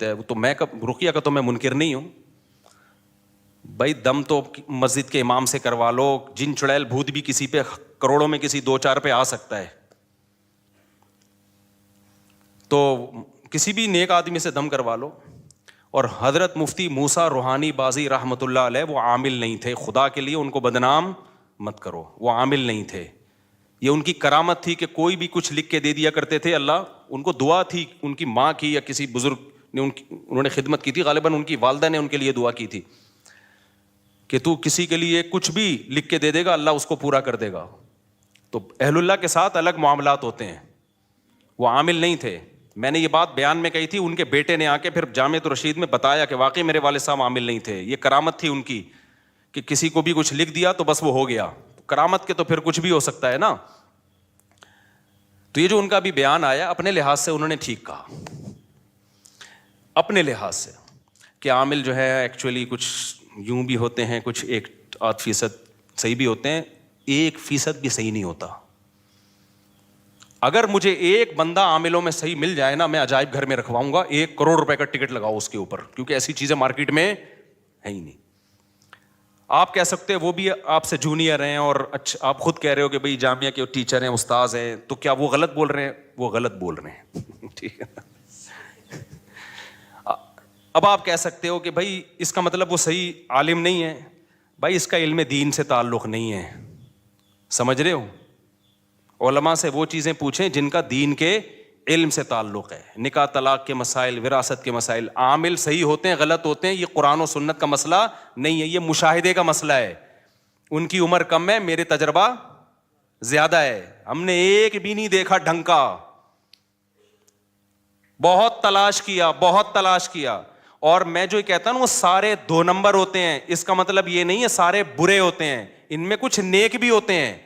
وہ تو میں رقیہ کا تو میں منکر نہیں ہوں بھائی، دم تو مسجد کے امام سے کروا لو، جن چڑیل بھوت بھی کسی پہ کروڑوں میں کسی دو چار پہ آ سکتا ہے، تو کسی بھی نیک آدمی سے دم کروا لو. اور حضرت مفتی موسیٰ روحانی بازی رحمۃ اللہ علیہ وہ عامل نہیں تھے، خدا کے لیے ان کو بدنام مت کرو، وہ عامل نہیں تھے. یہ ان کی کرامت تھی کہ کوئی بھی کچھ لکھ کے دے دیا کرتے تھے. اللہ ان کو دعا تھی، ان کی ماں کی یا کسی بزرگ نے انہوں نے خدمت کی تھی، غالباً ان کی والدہ نے ان کے لیے دعا کی تھی کہ تو کسی کے لیے کچھ بھی لکھ کے دے دے گا اللہ اس کو پورا کر دے گا. تو اہل اللہ کے ساتھ الگ معاملات ہوتے ہیں، وہ عامل نہیں تھے. میں نے یہ بات بیان میں کہی تھی، ان کے بیٹے نے آ کے پھر جامعۃ الرشید میں بتایا کہ واقعی میرے والد صاحب عامل نہیں تھے. یہ کرامت تھی ان کی کہ کسی کو بھی کچھ لکھ دیا تو بس وہ ہو گیا. کرامت کے تو پھر کچھ بھی ہو سکتا ہے نا. تو یہ جو ان کا بھی بیان آیا، اپنے لحاظ سے انہوں نے ٹھیک کہا، اپنے لحاظ سے کہ عامل جو ہے ایکچولی کچھ یوں بھی ہوتے ہیں، کچھ 1-8% صحیح بھی ہوتے ہیں، 1% بھی صحیح نہیں ہوتا. اگر مجھے ایک بندہ عاملوں میں صحیح مل جائے نا، میں عجائب گھر میں رکھواؤں گا، 1 کروڑ روپے کا ٹکٹ لگاؤ اس کے اوپر، کیونکہ ایسی چیزیں مارکیٹ میں ہے ہی نہیں. آپ کہہ سکتے ہیں وہ بھی آپ سے جونیئر ہیں اور اچھا آپ خود کہہ رہے ہو کہ بھائی جامعہ کے ٹیچر ہیں، استاذ ہیں، تو کیا وہ غلط بول رہے ہیں؟ وہ غلط بول رہے ہیں. ٹھیک ہے. اب آپ کہہ سکتے ہو کہ بھائی اس کا مطلب وہ صحیح عالم نہیں ہے. بھائی اس کا علم دین سے تعلق نہیں ہے، سمجھ رہے ہو؟ علماء سے وہ چیزیں پوچھیں جن کا دین کے علم سے تعلق ہے. نکاح طلاق کے مسائل، وراثت کے مسائل، عامل صحیح ہوتے ہیں غلط ہوتے ہیں، یہ قرآن و سنت کا مسئلہ نہیں ہے، یہ مشاہدے کا مسئلہ ہے. ان کی عمر کم ہے، میرے تجربہ زیادہ ہے، ہم نے ایک بھی نہیں دیکھا ڈھنگ کا. بہت تلاش کیا. اور میں جو کہتا ہوں وہ سارے 2 نمبر ہوتے ہیں. اس کا مطلب یہ نہیں ہے سارے برے ہوتے ہیں، ان میں کچھ نیک بھی ہوتے ہیں،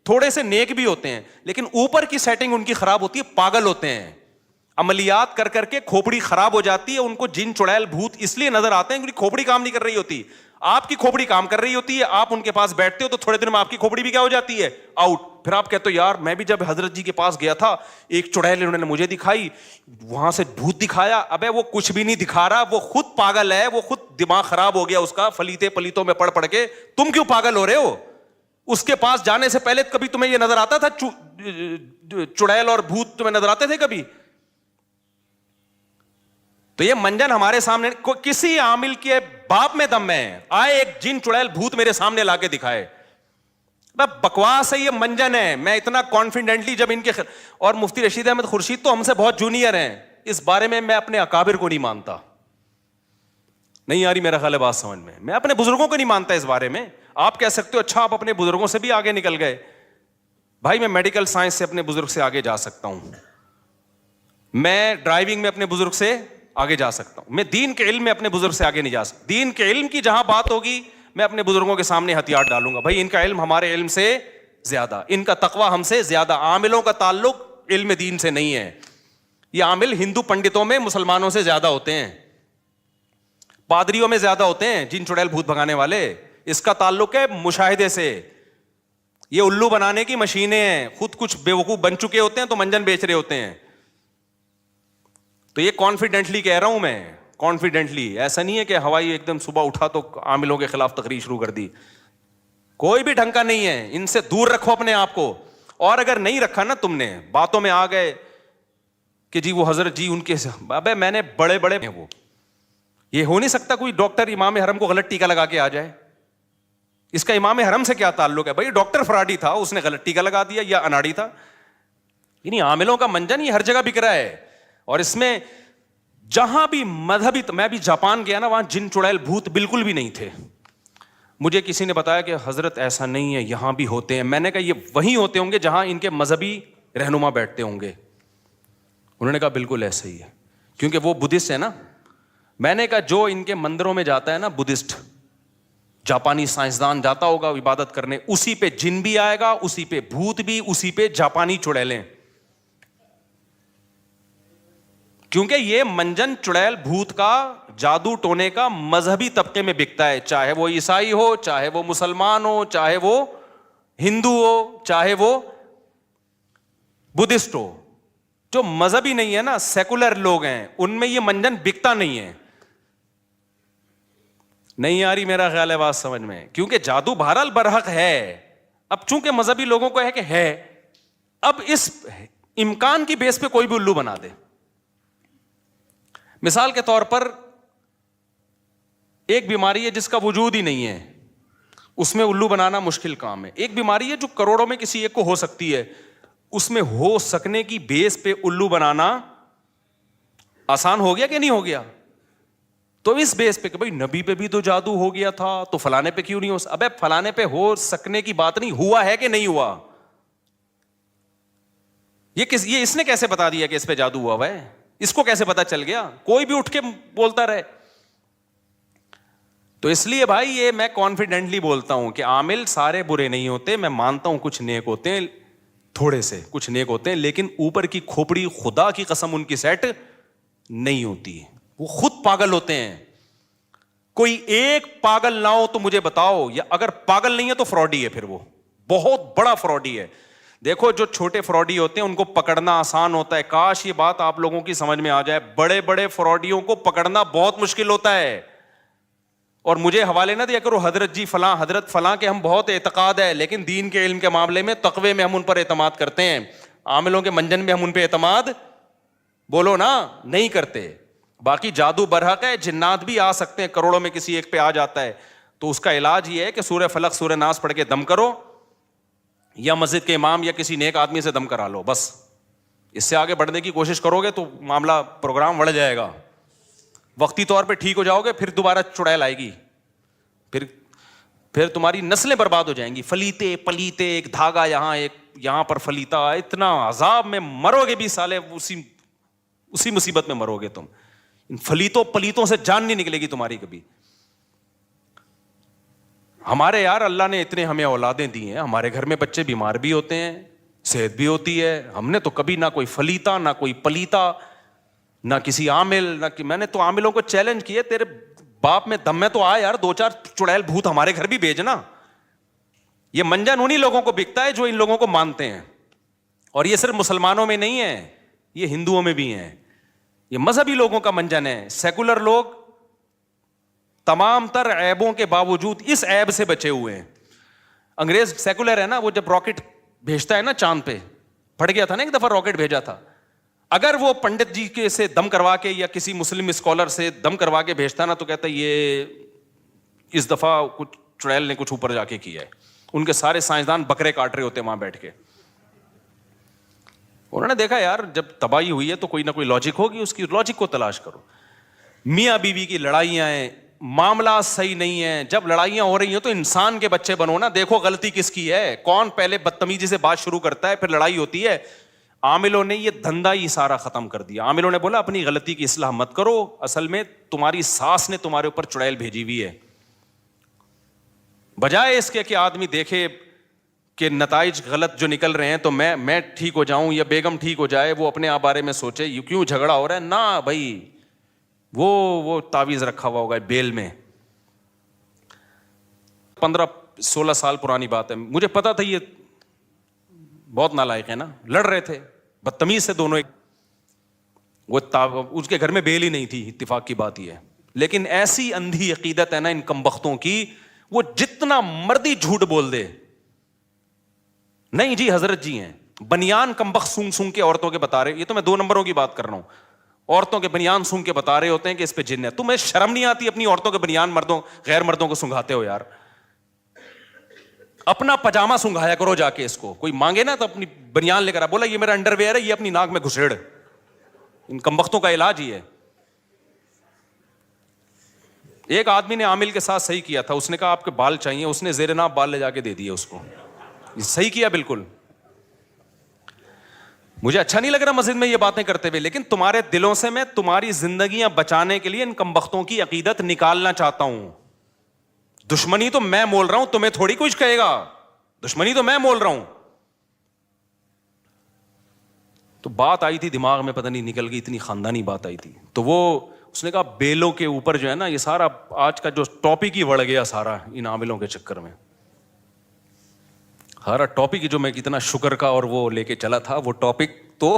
تھوڑے سے نیک بھی ہوتے ہیں، لیکن اوپر کی سیٹنگ ان کی خراب ہوتی ہے. پاگل ہوتے ہیں، عملیات کر کر کے کھوپڑی خراب ہو جاتی ہے. ان کو جن چڑیل بھوت اس لیے نظر آتے ہیں کیونکہ کھوپڑی کام نہیں کر رہی ہوتی. آپ کی کھوپڑی کام کر رہی ہوتی ہے، آپ ان کے پاس بیٹھتے ہو تو تھوڑے دن میں آپ کی کھوپڑی بھی کیا ہو جاتی ہے؟ آؤٹ. پھر آپ کہتے ہو یار میں بھی جب حضرت جی کے پاس گیا تھا، ایک چڑیل انہوں نے مجھے دکھائی، وہاں سے بھوت دکھایا. ابے وہ کچھ بھی نہیں دکھا رہا، وہ خود پاگل ہے، وہ خود دماغ خراب ہو گیا اس کا پلیتوں میں پڑھ کے. تم کیوں پاگل ہو رہے ہو؟ اس کے پاس جانے سے پہلے کبھی تمہیں یہ نظر آتا تھا چڑیل اور بھوت تمہیں نظر آتے تھے کبھی؟ تو یہ منجن ہمارے سامنے کسی عامل کے باپ میں دم ہے، آئے ایک جن چڑیل بھوت میرے سامنے لا کے دکھائے. بکواس ہے، یہ منجن ہے. میں اتنا کانفیڈنٹلی جب ان کے اور مفتی رشید احمد خورشید تو ہم سے بہت جونیئر ہیں، اس بارے میں میں اپنے اکابر کو نہیں مانتا. نہیں آ رہی میرا خیال ہے بات سمجھ میں اپنے بزرگوں کو نہیں مانتا اس بارے میں. آپ کہہ سکتے ہو اچھا آپ اپنے بزرگوں سے بھی آگے نکل گئے. بھائی میں میڈیکل سائنس سے اپنے بزرگ سے آگے جا سکتا ہوں، میں ڈرائیونگ میں اپنے بزرگ سے آگے جا سکتا ہوں، میں دین کے علم میں اپنے بزرگ سے آگے نہیں جا سکتا. دین کے علم کی جہاں بات ہوگی میں اپنے بزرگوں کے سامنے ہتھیار ڈالوں گا. بھائی ان کا علم ہمارے علم سے زیادہ، ان کا تقویٰ ہم سے زیادہ. عاملوں کا تعلق علم دین سے نہیں ہے. یہ عامل ہندو پنڈتوں میں مسلمانوں سے زیادہ ہوتے ہیں، پادریوں میں زیادہ ہوتے ہیں جن چڑیل بھوت بھگانے والے. اس کا تعلق ہے مشاہدے سے. یہ الو بنانے کی مشینیں ہیں، خود کچھ بیوقوف بن چکے ہوتے ہیں تو منجن بیچ رہے ہوتے ہیں. تو یہ کانفیڈنٹلی کہہ رہا ہوں میں، کانفیڈنٹلی. ایسا نہیں ہے کہ ہوائی ایک دم صبح اٹھا تو عاملوں کے خلاف تقریر شروع کر دی. کوئی بھی ڈھنگ کا نہیں ہے، ان سے دور رکھو اپنے آپ کو. اور اگر نہیں رکھا نا تم نے، باتوں میں آ گئے کہ جی وہ حضرت جی ان کے، ابے میں نے بڑے ہیں وہ. یہ ہو نہیں سکتا کوئی ڈاکٹر امام حرم کو غلط ٹیکا لگا کے آ جائے. اس کا امام حرم سے کیا تعلق ہے؟ بھائی ڈاکٹر فراڈی تھا، اس نے غلط ٹیکا لگا دیا یا اناڑی تھا. یعنی عاملوں کا منجن یہ ہر جگہ بک رہا ہے. اور اس میں جہاں بھی مذہبی، میں بھی جاپان گیا نا، وہاں جن چڑیل بھوت بالکل بھی نہیں تھے. مجھے کسی نے بتایا کہ حضرت ایسا نہیں ہے، یہاں بھی ہوتے ہیں. میں نے کہا یہ وہیں ہوتے ہوں گے جہاں ان کے مذہبی رہنما بیٹھتے ہوں گے. انہوں نے کہا بالکل ایسا ہی ہے، کیونکہ وہ بدھسٹ ہے نا. میں نے کہا جو ان کے مندروں میں جاتا ہے نا بدھسٹ، جاپانی سائنسدان جاتا ہوگا عبادت کرنے، اسی پہ جن بھی آئے گا، اسی پہ بھوت بھی، اسی پہ جاپانی چڑیلیں. کیونکہ یہ منجن چڑیل بھوت کا، جادو ٹونے کا مذہبی طبقے میں بکتا ہے. چاہے وہ عیسائی ہو، چاہے وہ مسلمان ہو، چاہے وہ ہندو ہو، چاہے وہ بدھسٹ ہو. جو مذہبی نہیں ہے نا, سیکولر لوگ ہیں, ان میں یہ منجن بکتا نہیں ہے. نہیں آ رہی میرا خیال ہے بات سمجھ میں, کیونکہ جادو بہرحال برحق ہے. اب چونکہ مذہبی لوگوں کو ہے کہ ہے, اب اس امکان کی بیس پہ کوئی بھی الو بنا دے. مثال کے طور پر ایک بیماری ہے جس کا وجود ہی نہیں ہے, اس میں الو بنانا مشکل کام ہے. ایک بیماری ہے جو کروڑوں میں کسی ایک کو ہو سکتی ہے, اس میں ہو سکنے کی بیس پہ الو بنانا آسان ہو گیا کہ نہیں ہو گیا؟ تو اس بیس پہ کہ بھائی نبی پہ بھی تو جادو ہو گیا تھا, تو فلانے پہ کیوں نہیں ہو؟ ابے فلانے پہ ہو سکنے کی بات نہیں, ہوا ہے کہ نہیں ہوا؟ یہ اس نے کیسے بتا دیا کہ اس پہ جادو ہوا ہے؟ اس کو کیسے پتا چل گیا؟ کوئی بھی اٹھ کے بولتا رہے. تو اس لیے بھائی یہ میں کانفیڈنٹلی بولتا ہوں کہ عامل سارے برے نہیں ہوتے. میں مانتا ہوں کچھ نیک ہوتے ہیں, تھوڑے سے کچھ نیک ہوتے ہیں, لیکن اوپر کی کھوپڑی خدا کی قسم ان کی سیٹ نہیں ہوتی. وہ خود پاگل ہوتے ہیں. کوئی ایک پاگل نہ ہو تو مجھے بتاؤ, یا اگر پاگل نہیں ہے تو فراڈی ہے, پھر وہ بہت بڑا فراڈی ہے. دیکھو جو چھوٹے فراڈی ہوتے ہیں ان کو پکڑنا آسان ہوتا ہے. کاش یہ بات آپ لوگوں کی سمجھ میں آ جائے, بڑے بڑے فراڈیوں کو پکڑنا بہت مشکل ہوتا ہے. اور مجھے حوالے نہ دیا کرو حضرت جی فلاں حضرت فلاں کے ہم بہت اعتقاد ہے, لیکن دین کے علم کے معاملے میں تقوی میں ہم ان پر اعتماد کرتے ہیں, عاملوں کے منجن میں ہم ان پہ اعتماد بولو نا نہیں کرتے. باقی جادو برحق ہے, جنات بھی آ سکتے ہیں, کروڑوں میں کسی ایک پہ آ جاتا ہے. تو اس کا علاج یہ ہے کہ سورہ فلق سورہ ناس پڑھ کے دم کرو, یا مسجد کے امام یا کسی نیک آدمی سے دم کرا لو, بس. اس سے آگے بڑھنے کی کوشش کرو گے تو معاملہ پروگرام بڑھ جائے گا. وقتی طور پہ ٹھیک ہو جاؤ گے, پھر دوبارہ چڑیل آئے گی, پھر تمہاری نسلیں برباد ہو جائیں گی. فلیتے پلیتے, ایک دھاگا یہاں ایک یہاں پر فلیتا, اتنا عذاب میں مرو گے بھی سالے, اسی مصیبت میں مرو گے تم. ان فلیتوں پلیتوں سے جان نہیں نکلے گی تمہاری کبھی. ہمارے یار اللہ نے اتنے ہمیں اولادیں دی ہیں, ہمارے گھر میں بچے بیمار بھی ہوتے ہیں, صحت بھی ہوتی ہے. ہم نے تو کبھی نہ کوئی فلیتا نہ کوئی پلیتا نہ کسی عامل نہ میں نے تو عاملوں کو چیلنج کیا, تیرے باپ میں دم میں تو آ یار, 2-4 چڑیل بھوت ہمارے گھر بھی بھیجنا. یہ منجن انہی لوگوں کو بکتا ہے جو ان لوگوں کو مانتے ہیں. اور یہ صرف مسلمانوں میں نہیں ہے, یہ ہندوؤں میں بھی ہیں. یہ مذہبی لوگوں کا منجن ہے. سیکولر لوگ تمام تر عیبوں کے باوجود اس عیب سے بچے ہوئے ہیں. انگریز سیکولر ہے نا, وہ جب راکٹ بھیجتا ہے نا چاند پہ, پھٹ گیا تھا نا ایک دفعہ راکٹ بھیجا تھا, اگر وہ پنڈت جی کے سے دم کروا کے یا کسی مسلم اسکالر سے دم کروا کے بھیجتا نا تو کہتا یہ اس دفعہ کچھ چڑیل نے کچھ اوپر جا کے کیا ہے. ان کے سارے سائنسدان بکرے کاٹ رہے ہوتے وہاں بیٹھ کے. انہوں نے دیکھا یار جب تباہی ہوئی ہے تو کوئی نہ کوئی لاجک ہوگی, اس کی لاجک کو تلاش کرو. میاں بیوی کی لڑائیاں ہیں, معاملات صحیح نہیں ہیں. جب لڑائیاں ہو رہی ہیں تو انسان کے بچے بنو نا, دیکھو غلطی کس کی ہے, کون پہلے بدتمیزی سے بات شروع کرتا ہے, پھر لڑائی ہوتی ہے. عاملوں نے یہ دھندا ہی سارا ختم کر دیا. عاملوں نے بولا اپنی غلطی کی اصلاح مت کرو, اصل میں تمہاری ساس نے تمہارے اوپر چڑیل بھیجی ہوئی ہے. بجائے اس کے کہ آدمی دیکھے کہ نتائج غلط جو نکل رہے ہیں تو میں ٹھیک ہو جاؤں یا بیگم ٹھیک ہو جائے, وہ اپنے آپ بارے میں سوچے یہ کیوں جھگڑا ہو رہا ہے. نہ بھائی, وہ تعویذ رکھا ہوا ہوگا بیل میں. 15-16 سال پرانی بات ہے, مجھے پتا تھا یہ بہت نالائق ہے نا, لڑ رہے تھے بدتمیز سے دونوں. وہ اس کے گھر میں بیل ہی نہیں تھی, اتفاق کی بات یہ ہے. لیکن ایسی اندھی عقیدت ہے نا ان کمبختوں کی, وہ جتنا مردی جھوٹ بول دے, نہیں جی حضرت جی ہیں, بنیان کمبخت سونگ سونگ کے عورتوں کے بتا رہے, یہ تو میں 2 نمبروں کی بات کر رہا ہوں, عورتوں کے بنیان سونگ کے بتا رہے ہوتے ہیں کہ اس پہ جن ہے. تمہیں شرم نہیں آتی اپنی عورتوں کے بنیان غیر مردوں کو سنگھاتے ہو یار. اپنا پجامہ سنگھایا کرو جا کے, اس کو کوئی مانگے نا تو اپنی بنیان لے کر بولا یہ میرا انڈر ویئر ہے, یہ اپنی ناک میں گھسیڑ. ان کمبختوں کا علاج ہی ہے. ایک آدمی نے عامل کے ساتھ صحیح کیا تھا, اس نے کہا آپ کے بال چاہیے, اس نے زیر ناف بال لے جا کے دے دیے اس کو. صحیح کیا بالکل. مجھے اچھا نہیں لگ رہا مسجد میں یہ باتیں کرتے ہوئے, لیکن تمہارے دلوں سے میں تمہاری زندگیاں بچانے کے لیے ان کمبختوں کی عقیدت نکالنا چاہتا ہوں. دشمنی تو میں مول رہا ہوں, تمہیں تھوڑی کچھ کہے گا. دشمنی تو میں مول رہا ہوں. تو بات آئی تھی دماغ میں, پتہ نہیں نکل گئی, اتنی خاندانی بات آئی تھی. تو وہ اس نے کہا بیلوں کے اوپر جو ہے نا, یہ سارا آج کا جو ٹاپک ہی بڑھ گیا سارا ان عاملوں کے چکر میں. سارا ٹاپک جو میں کتنا شکر کا اور وہ لے کے چلا تھا, وہ ٹاپک تو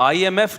IMF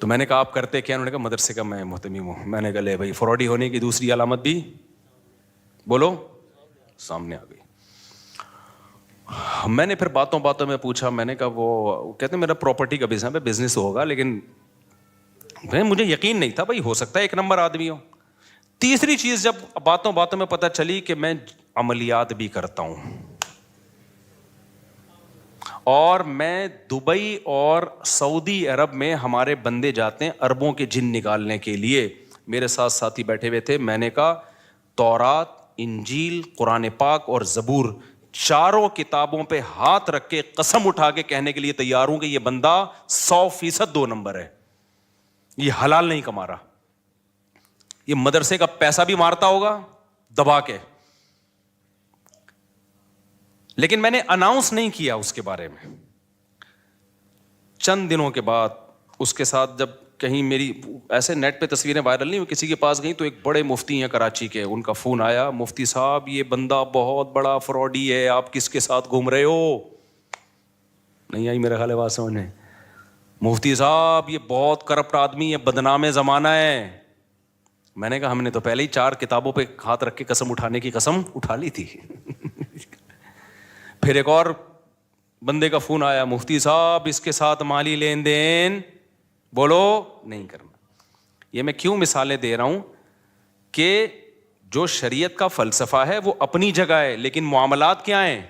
تو میں نے کہا آپ کرتے کیا؟ انہوں نے کہا مدرسے کا میں محتمیم ہوں. میں نے کہا لے بھائی فراڈی ہونے کی دوسری علامت بھی بولو سامنے آ گئی. میں نے پھر باتوں باتوں میں پوچھا, میں نے کہا وہ کہتے ہیں میرا پراپرٹی کا بزنس ہوگا, لیکن مجھے یقین نہیں تھا بھائی ہو سکتا ہے ایک نمبر آدمی ہو. تیسری چیز جب باتوں باتوں میں پتہ چلی کہ میں عملیات بھی کرتا ہوں, اور میں دبئی اور سعودی عرب میں ہمارے بندے جاتے ہیں اربوں کے جن نکالنے کے لیے. میرے ساتھ ساتھی بیٹھے ہوئے تھے. میں نے کہا تورات, انجیل, قرآن پاک اور زبور چاروں کتابوں پہ ہاتھ رکھ کے قسم اٹھا کے کہنے کے لیے تیار ہوں کہ یہ بندہ 100% 2 نمبر ہے, یہ حلال نہیں کما رہا, یہ مدرسے کا پیسہ بھی مارتا ہوگا دبا کے. لیکن میں نے اناؤنس نہیں کیا اس کے بارے میں. چند دنوں کے بعد اس کے ساتھ جب کہیں میری ایسے نیٹ پہ تصویریں وائرل نہیں ہوئی, کسی کے پاس گئی تو ایک بڑے مفتی ہیں کراچی کے, ان کا فون آیا, مفتی صاحب یہ بندہ بہت بڑا فراڈی ہے, آپ کس کے ساتھ گھوم رہے ہو؟ نہیں آئی میرے خیال ہے بات سمجھنے. مفتی صاحب یہ بہت کرپٹ آدمی ہے, بدنام زمانہ ہے. میں نے کہا ہم نے تو پہلے ہی 4 کتابوں پہ ہاتھ رکھ کے قسم اٹھانے کی قسم اٹھا لی تھی. پھر ایک اور بندے کا فون آیا, مفتی صاحب اس کے ساتھ مالی لین دین بولو نہیں کرنا. یہ میں کیوں مثالیں دے رہا ہوں کہ جو شریعت کا فلسفہ ہے وہ اپنی جگہ ہے, لیکن معاملات کیا ہیں؟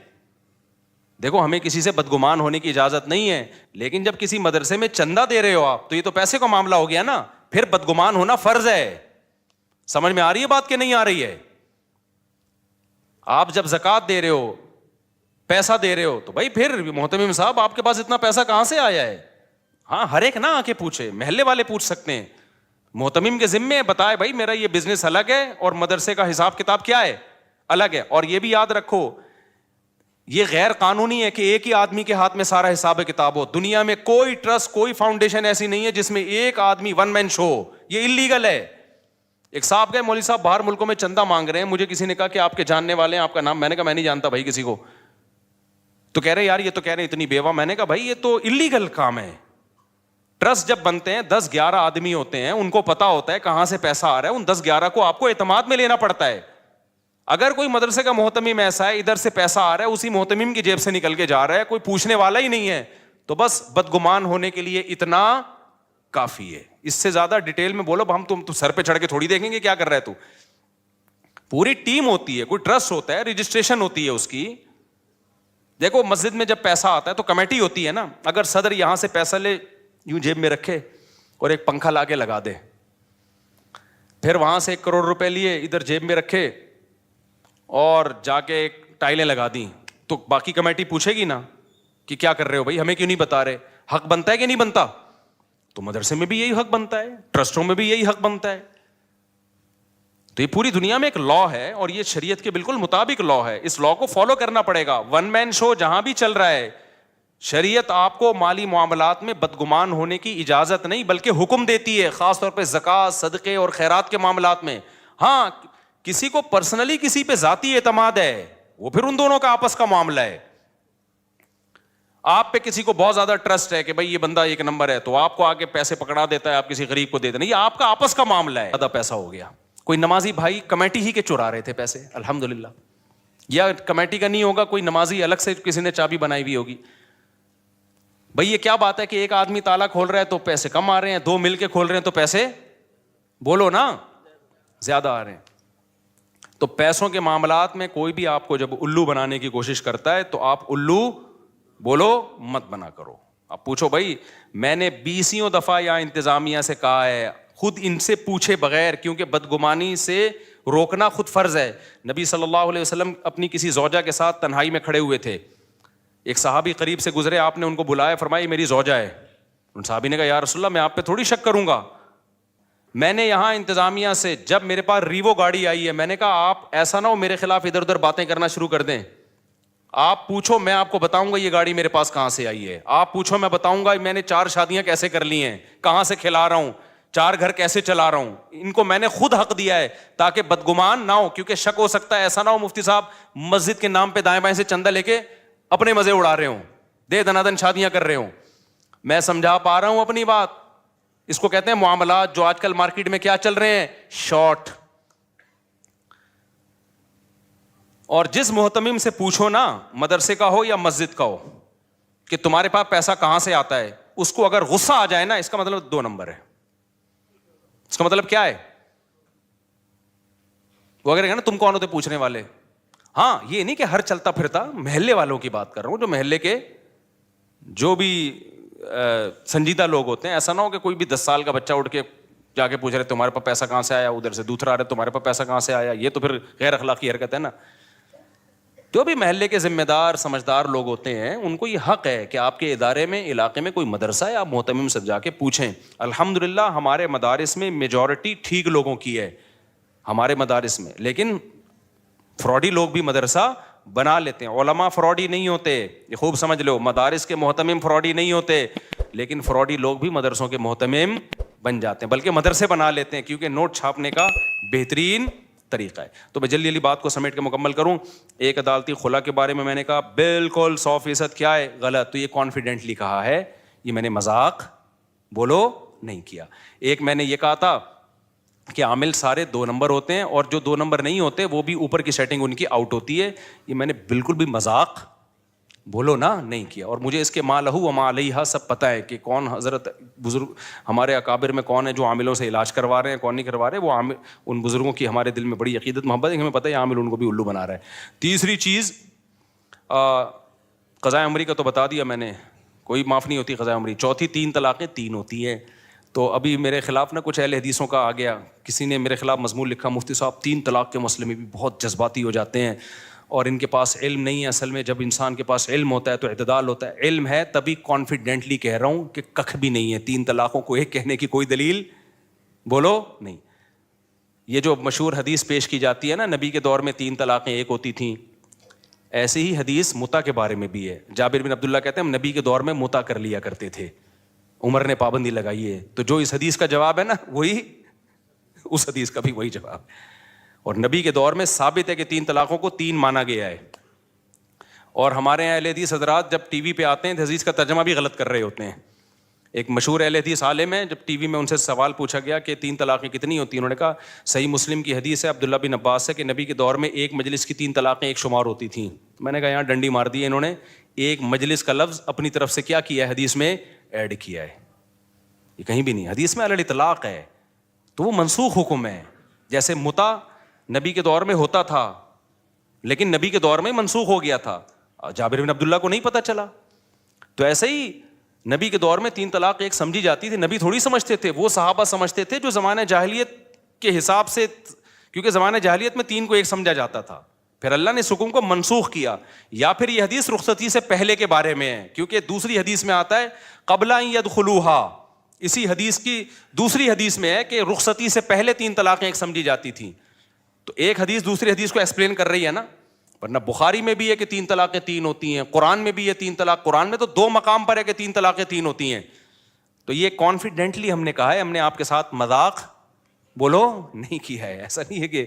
دیکھو ہمیں کسی سے بدگمان ہونے کی اجازت نہیں ہے, لیکن جب کسی مدرسے میں چندہ دے رہے ہو آپ تو یہ تو پیسے کا معاملہ ہو گیا نا, پھر بدگمان ہونا فرض ہے. سمجھ میں آ رہی ہے بات کہ نہیں آ رہی ہے؟ آپ جب زکوٰۃ دے رہے ہو, پیسہ دے رہے ہو, تو بھائی پھر محتمم صاحب آپ کے پاس اتنا پیسہ کہاں سے آیا ہے؟ ہاں ہر ایک نہ آ کے پوچھے, محلے والے پوچھ سکتے ہیں, محتمم کے ذمے بتائے بھائی میرا یہ بزنس الگ ہے اور مدرسے کا حساب کتاب کیا ہے, الگ ہے. اور یہ بھی یاد رکھو یہ غیر قانونی ہے کہ ایک ہی آدمی کے ہاتھ میں سارا حساب کتاب ہو. دنیا میں کوئی ٹرسٹ, کوئی فاؤنڈیشن ایسی نہیں ہے جس میں ایک آدمی ون مین شو ہو, یہ انلیگل ہے. ایک صاحب گئے, مولوی صاحب باہر ملکوں میں چندہ مانگ رہے ہیں, مجھے کسی نے کہا کہ آپ کے جاننے والے ہیں, آپ کا نام؟ میں نے کہا میں نہیں جانتا بھائی کسی کو. تو کہہ رہے یار یہ تو کہہ رہے اتنی بیوہ. میں نے کہا بھائی یہ تو انلیگل کام ہے. ٹرسٹ جب بنتے ہیں 10-11 آدمی ہوتے ہیں, ان کو پتا ہوتا ہے کہاں سے پیسہ آ رہا ہے, ان 10-11 کو آپ کو اعتماد میں لینا پڑتا ہے. اگر کوئی مدرسے کا محتمم ایسا ہے ادھر سے پیسہ آ رہا ہے اسی محتمم کی جیب سے نکل کے جا رہا ہے, کوئی پوچھنے والا ہی نہیں ہے, تو بس بدگمان ہونے کے لیے اتنا کافی ہے. اس سے زیادہ ڈیٹیل میں بولو ہم تم سر پہ چڑھ کے تھوڑی دیکھیں گے کیا کر رہا ہے تو. پوری ٹیم ہوتی ہے, کوئی ٹرسٹ ہوتا ہے, رجسٹریشن ہوتی ہے اس کی. دیکھو مسجد میں جب پیسہ آتا ہے تو کمیٹی ہوتی ہے نا. اگر صدر یہاں سے پیسہ لے یوں جیب میں رکھے اور ایک پنکھا لا کے لگا دے, پھر وہاں سے 1 کروڑ روپے لیے ادھر جیب میں رکھے اور جا کے ایک ٹائلیں لگا دیں, تو باقی کمیٹی پوچھے گی نا کہ کیا کر رہے ہو بھائی, ہمیں کیوں نہیں بتا رہے؟ حق بنتا ہے کہ نہیں بنتا؟ تو مدرسے میں بھی یہی حق بنتا ہے, ٹرسٹوں میں بھی یہی حق بنتا ہے. تو یہ پوری دنیا میں ایک لا ہے اور یہ شریعت کے بالکل مطابق لا ہے. اس لا کو فالو کرنا پڑے گا. ون مین شو جہاں بھی چل رہا ہے, شریعت آپ کو مالی معاملات میں بدگمان ہونے کی اجازت نہیں بلکہ حکم دیتی ہے, خاص طور پہ زکوٰۃ, صدقے اور خیرات کے معاملات میں. ہاں کسی کو پرسنلی کسی پہ ذاتی اعتماد ہے, وہ پھر ان دونوں کا آپس کا معاملہ ہے. آپ پہ کسی کو بہت زیادہ ٹرسٹ ہے کہ بھائی یہ بندہ 1 نمبر ہے, تو آپ کو آگے پیسے پکڑا دیتا ہے, آپ کسی غریب کو دیتے نہیں, یہ آپ کا آپس کا معاملہ ہے. زیادہ پیسہ ہو گیا, کوئی نمازی بھائی کمیٹی ہی کے چرا رہے تھے پیسے الحمدللہ, یا کمیٹی کا نہیں ہوگا, کوئی نمازی الگ سے کسی نے چابی بنائی ہوئی ہوگی. بھائی یہ کیا بات ہے کہ ایک آدمی تالا کھول رہا ہے تو پیسے کم آ رہے ہیں, 2 مل کے کھول رہے ہیں تو پیسے بولو نا زیادہ آ رہے ہیں. تو پیسوں کے معاملات میں کوئی بھی آپ کو جب الو بنانے کی کوشش کرتا ہے تو آپ الو بولو مت بنا کرو. آپ پوچھو بھائی میں نے 20 دفعہ یا انتظامیہ سے کہا ہے, خود ان سے پوچھے بغیر, کیونکہ بدگمانی سے روکنا خود فرض ہے. نبی صلی اللہ علیہ وسلم اپنی کسی زوجہ کے ساتھ تنہائی میں کھڑے ہوئے تھے, ایک صحابی قریب سے گزرے, آپ نے ان کو بلایا, فرمایا میری زوجہ ہے. ان صحابی نے کہا یا رسول اللہ میں آپ پہ تھوڑی شک کروں گا, میں نے یہاں انتظامیہ سے جب میرے پاس ریوو گاڑی آئی ہے, میں نے کہا آپ ایسا نہ ہو میرے خلاف ادھر ادھر باتیں کرنا شروع کر دیں, آپ پوچھو میں آپ کو بتاؤں گا یہ گاڑی میرے پاس کہاں سے آئی ہے, آپ پوچھو میں بتاؤں گا میں نے 4 شادیاں کیسے کر لی ہیں, کہاں سے کھلا رہا ہوں, 4 گھر کیسے چلا رہا ہوں. ان کو میں نے خود حق دیا ہے تاکہ بدگمان نہ ہو, کیونکہ شک ہو سکتا ہے ایسا نہ ہو مفتی صاحب مسجد کے نام پہ دائیں بائیں سے چندہ لے کے اپنے مزے اڑا رہے ہوں, دے دنا دن شادیاں کر رہے ہوں. میں سمجھا پا رہا ہوں اپنی بات. اس کو کہتے ہیں معاملات جو آج کل مارکیٹ میں کیا چل رہے ہیں, شارٹ. اور جس محتمم سے پوچھو نا, مدرسے کا ہو یا مسجد کا ہو, کہ تمہارے پاس پیسہ کہاں سے آتا ہے, اس کو اگر غصہ آ جائے نا, اس کا مطلب 2 نمبر ہے. اس کا مطلب کیا ہے؟ وہ اگر نا تم کون ہوتے پوچھنے والے. ہاں یہ نہیں کہ ہر چلتا پھرتا, محلے والوں کی بات کر رہا ہوں, جو محلے کے جو بھی سنجیدہ لوگ ہوتے ہیں. ایسا نہ ہو کہ کوئی بھی 10 سال کا بچہ اٹھ کے جا کے پوچھ رہے تمہارے پاس پیسہ کہاں سے آیا, ادھر سے دوسرا آ رہا ہے تمہارے پاس پیسہ کہاں سے آیا. یہ تو پھر غیر اخلاقی حرکت ہے نا. جو بھی محلے کے ذمہ دار سمجھدار لوگ ہوتے ہیں, ان کو یہ حق ہے کہ آپ کے ادارے میں, علاقے میں کوئی مدرسہ ہے, آپ محتمم سے جا کے پوچھیں. الحمدللہ ہمارے مدارس میں میجورٹی ٹھیک لوگوں کی ہے ہمارے مدارس میں, لیکن فراڈی لوگ بھی مدرسہ بنا لیتے ہیں. علماء فراڈی نہیں ہوتے, یہ خوب سمجھ لو. مدارس کے محتمم فراڈی نہیں ہوتے, لیکن فراڈی لوگ بھی مدرسوں کے محتمم بن جاتے ہیں, بلکہ مدرسے بنا لیتے ہیں, کیونکہ نوٹ چھاپنے کا بہترین طریقہ ہے. تو میں جلدی جلدی بات کو سمیٹ کے مکمل کروں. ایک عدالتی خلا کے بارے میں نے کہا بالکل 100% کیا ہے, غلط. تو یہ کانفیڈنٹلی کہا ہے, یہ میں نے مذاق بولو نہیں کیا. ایک میں نے یہ کہا تھا کہ عامل سارے 2 نمبر ہوتے ہیں, اور جو 2 نمبر نہیں ہوتے وہ بھی اوپر کی سیٹنگ ان کی آؤٹ ہوتی ہے. یہ میں نے بالکل بھی مذاق بولو نا نہیں کیا. اور مجھے اس کے ما لہو و ما علیہا سب پتہ ہے کہ کون حضرت بزرگ ہمارے اکابر میں کون ہے جو عاملوں سے علاج کروا رہے ہیں, کون نہیں کروا رہے. وہ عامل, ان بزرگوں کی ہمارے دل میں بڑی عقیدت محبت ہے, ہمیں پتہ ہے عامل ان کو بھی الو بنا رہا ہے. تیسری چیز, قضاء عمری کا تو بتا دیا میں نے, کوئی معاف نہیں ہوتی قضاء عمری. چوتھی 3 طلاقیں 3 ہوتی ہیں. تو ابھی میرے خلاف نا کچھ اہل حدیثوں کا آ گیا, کسی نے میرے خلاف مضمون لکھا, مفتی صاحب 3 طلاق کے مسئلے میں بھی بہت جذباتی ہو جاتے ہیں اور ان کے پاس علم نہیں ہے. اصل میں جب انسان کے پاس علم ہوتا ہے تو اعتدال ہوتا ہے. علم ہے تبھی کانفیڈنٹلی کہہ رہا ہوں کہ ککھ بھی نہیں ہے. 3 طلاقوں کو ایک کہنے کی کوئی دلیل بولو نہیں. یہ جو مشہور حدیث پیش کی جاتی ہے نا, نبی کے دور میں 3 طلاقیں ایک ہوتی تھیں, ایسی ہی حدیث متا کے بارے میں بھی ہے. جابر بن عبداللہ کہتے ہیں ہم نبی کے دور میں متا کر لیا کرتے تھے, عمر نے پابندی لگائی ہے. تو جو اس حدیث کا جواب ہے نا, وہی اس حدیث کا بھی وہی جواب. اور نبی کے دور میں ثابت ہے کہ 3 طلاقوں کو 3 مانا گیا ہے. اور ہمارے یہاں اہل حدیث حضرات جب ٹی وی پہ آتے ہیں تو حدیث کا ترجمہ بھی غلط کر رہے ہوتے ہیں. ایک مشہور اہل حدیث عالم ہے, جب ٹی وی میں ان سے سوال پوچھا گیا کہ 3 طلاقیں کتنی ہوتی ہیں, انہوں نے کہا صحیح مسلم کی حدیث ہے عبداللہ بن عباس سے کہ نبی کے دور میں ایک مجلس کی 3 طلاقیں ایک شمار ہوتی تھیں. میں نے کہا یہاں ڈنڈی مار دی ہے انہوں نے, ایک مجلس کا لفظ اپنی طرف سے کیا کیا ہے, حدیث میں ایڈ کیا ہے. یہ کہیں بھی نہیں, حدیث میں علی اطلاق ہے, تو وہ منسوخ حکم ہے. جیسے متا نبی کے دور میں ہوتا تھا لیکن نبی کے دور میں منسوخ ہو گیا تھا, جابر بن عبداللہ کو نہیں پتہ چلا. تو ایسے ہی نبی کے دور میں 3 طلاق ایک سمجھی جاتی تھی. نبی تھوڑی سمجھتے تھے, وہ صحابہ سمجھتے تھے جو زمانہ جاہلیت کے حساب سے, کیونکہ زمانہ جاہلیت میں 3 کو ایک سمجھا جاتا تھا. پھر اللہ نے اس حکم کو منسوخ کیا. یا پھر یہ حدیث رخصتی سے پہلے کے بارے میں ہے, کیونکہ دوسری حدیث میں آتا ہے قبل ان یدخلوہا. اسی حدیث کی دوسری حدیث میں ہے کہ رخصتی سے پہلے 3 طلاقیں ایک سمجھی جاتی تھیں. تو ایک حدیث دوسری حدیث کو ایکسپلین کر رہی ہے نا. ورنہ بخاری میں بھی ہے کہ 3 طلاقیں 3 ہوتی ہیں, قرآن میں بھی ہے 3 طلاق, قرآن میں تو 2 مقام پر ہے کہ 3 طلاقیں 3 ہوتی ہیں. تو یہ کانفیڈنٹلی ہم نے کہا ہے, ہم نے آپ کے ساتھ مذاق بولو نہیں کیا ہے, ایسا نہیں ہے کہ.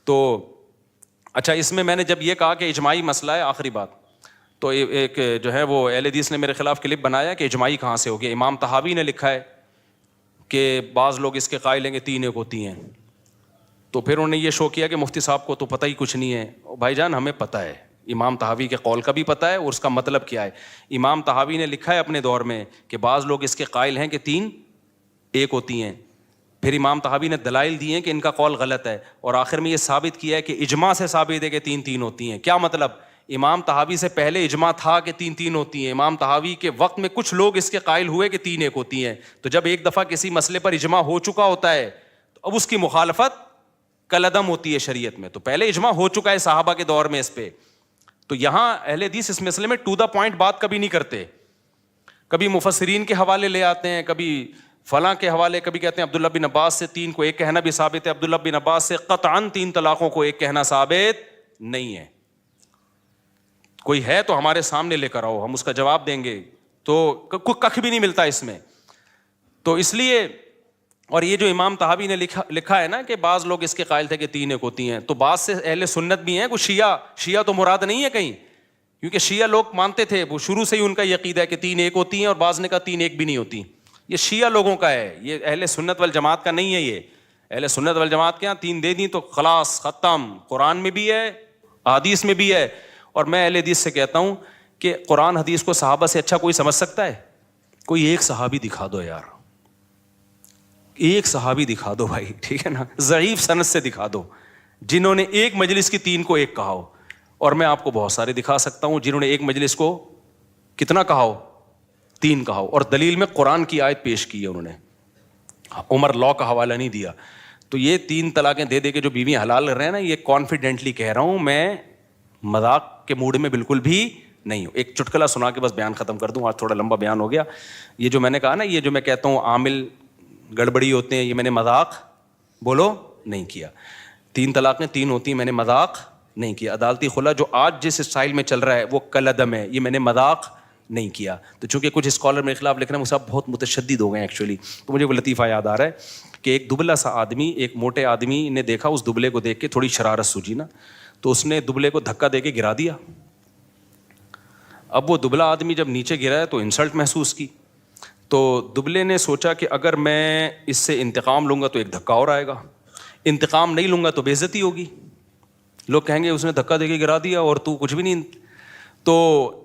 تو اچھا, اس میں نے جب یہ کہا کہ اجماعی مسئلہ ہے, آخری بات, تو ایک جو ہے وہ اہل حدیث نے میرے خلاف کلپ بنایا کہ اجماعی کہاں سے ہو گیا. امام طحاوی نے لکھا ہے کہ بعض لوگ اس کے قائل ہیں کہ 3 ایک ہوتی ہیں. تو پھر انہوں نے یہ شو کیا کہ مفتی صاحب کو تو پتہ ہی کچھ نہیں ہے. بھائی جان ہمیں پتہ ہے, امام طحاوی کے قول کا بھی پتہ ہے اور اس کا مطلب کیا ہے. امام طحاوی نے لکھا ہے اپنے دور میں کہ بعض لوگ اس کے قائل ہیں کہ 3 ایک ہوتی ہیں. پھر امام طحاوی نے دلائل دی ہیں کہ ان کا قول غلط ہے, اور آخر میں یہ ثابت کیا ہے کہ اجماع سے ثابت ہے کہ 3 ہوتی ہیں. کیا مطلب؟ امام طحاوی سے پہلے اجماع تھا کہ 3 ہوتی ہیں. امام طحاوی کے وقت میں کچھ لوگ اس کے قائل ہوئے کہ 3 ایک ہوتی ہیں. تو جب ایک دفعہ کسی مسئلے پر اجماع ہو چکا ہوتا ہے تو اب اس کی مخالفت کالعدم ہوتی ہے شریعت میں. تو پہلے اجماع ہو چکا ہے صحابہ کے دور میں اس پہ. تو یہاں اہل حدیث اس مسئلے میں ٹو دا پوائنٹ بات کبھی نہیں کرتے. کبھی مفسرین کے حوالے لے آتے ہیں, کبھی فلاں کے حوالے, کبھی کہتے ہیں عبداللہ بن عباس سے 3 کو ایک کہنا بھی ثابت ہے, عبداللہ بن عباس سے قطعاً 3 طلاقوں کو ایک کہنا ثابت نہیں ہے. کوئی ہے تو ہمارے سامنے لے کر آؤ, ہم اس کا جواب دیں گے. تو ککھ بھی نہیں ملتا اس میں. تو اس لیے, اور یہ جو امام طحاوی نے لکھا ہے نا کہ بعض لوگ اس کے قائل تھے کہ 3 ایک ہوتی ہیں, تو بعض سے اہل سنت بھی ہیں, کچھ شیعہ تو مراد نہیں ہے کہیں, کیونکہ شیعہ لوگ مانتے تھے, وہ شروع سے ہی ان کا یہ عقیدہ ہے کہ 3 ایک ہوتی ہیں, اور بعض نے کہا 3 ایک بھی نہیں ہوتی. یہ شیعہ لوگوں کا ہے, یہ اہل سنت والجماعت کا نہیں ہے. یہ اہل سنت والجماعت کے یہاں 3 دے دیں تو خلاص ختم, قرآن میں بھی ہے حدیث میں بھی ہے. اور میں اہل حدیث سے کہتا ہوں کہ قرآن حدیث کو صحابہ سے اچھا کوئی سمجھ سکتا ہے؟ کوئی ایک صحابی دکھا دو یار, ایک صحابی دکھا دو بھائی, ٹھیک ہے نا, ضعیف سند سے دکھا دو جنہوں نے ایک مجلس کی 3 کو 1 کہا ہو. اور میں آپ کو بہت سارے دکھا سکتا ہوں جنہوں نے ایک مجلس کو کتنا کہا ہو, 3 کہا ہو, اور دلیل میں قرآن کی آیت پیش کی ہے انہوں نے, عمر لا کا حوالہ نہیں دیا. تو یہ 3 طلاقیں دے دے کے جو بیوی حلال کر رہے ہیں نا, یہ کانفیڈنٹلی کہہ رہا ہوں, میں مذاق کے موڈ میں بالکل بھی نہیں ہوں. ایک چٹکلا سنا کے بس بیان ختم کر دوں, آج تھوڑا لمبا بیان ہو گیا. یہ جو میں نے کہا نا, یہ جو میں کہتا ہوں عامل گڑبڑی ہوتے ہیں, یہ میں نے مذاق بولو نہیں کیا. 3 طلاقیں 3 ہوتی ہیں, میں نے مذاق نہیں کیا. عدالتی خلا جو آج جس اسٹائل میں چل رہا ہے وہ کل عدم ہے, یہ میں نے مذاق نہیں کیا. تو چونکہ کچھ اسکالر میرے خلاف لکھ رہے ہیں, وہ سب بہت متشدد ہو گئے ہیں ایکچولی, تو مجھے وہ لطیفہ یاد آ رہا ہے کہ ایک دبلا سا آدمی ایک موٹے آدمی نے دیکھا, اس دبلے کو دیکھ کے تھوڑی شرارت سوجی نا, تو اس نے دبلے کو دھکا دے کے گرا دیا. اب وہ دبلا آدمی جب نیچے گرا ہے تو انسلٹ محسوس کی, تو دبلے نے سوچا کہ اگر میں اس سے انتقام لوں گا تو ایک دھکا اور آئے گا, انتقام نہیں لوں گا تو بے عزتی ہوگی, لوگ کہیں گے اس نے دھکا دے کے گرا دیا اور تو کچھ بھی نہیں. تو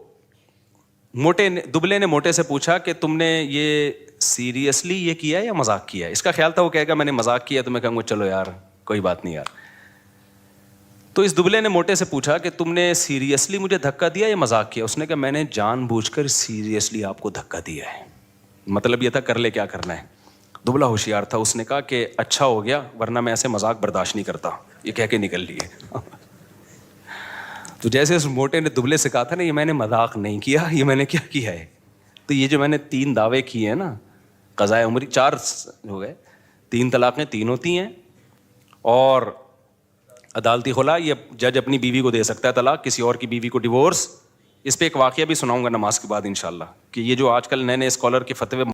دبلے نے موٹے سے پوچھا کہ تم نے یہ سیریسلی یہ کیا یا مذاق کیا ہے؟ اس کا خیال تھا وہ کہے گا میں نے مذاق کیا, تو میں کہوں گا چلو یار کوئی بات نہیں یار. تو اس دبلے نے موٹے سے پوچھا کہ تم نے سیریسلی مجھے دھکا دیا یا مذاق کیا؟ اس نے کہا میں نے جان بوجھ کر سیریسلی آپ کو دھکا دیا ہے. مطلب یہ تھا کر لے کیا کرنا ہے. دبلا ہوشیار تھا, اس نے کہا کہ اچھا ہو گیا ورنہ میں ایسے مذاق برداشت نہیں کرتا, یہ کہہ کے نکل لیے. تو جیسے اس موٹے نے دبلے سے کہا تھا نا, یہ میں نے مذاق نہیں کیا, یہ میں نے کیا کیا ہے. تو یہ جو میں نے 3 دعوے کیے ہیں نا, قضائے عمری 4 ہو گئے, 3 طلاقیں 3 ہوتی ہیں, اور عدالتی خلا یہ جج اپنی بیوی کو دے سکتا ہے طلاق, کسی اور کی بیوی کو ڈیورس. اس پہ ایک واقعہ بھی سناؤں گا نماز کے بعد انشاءاللہ, کہ یہ جو آج کل نئے اسکالر کے فتوے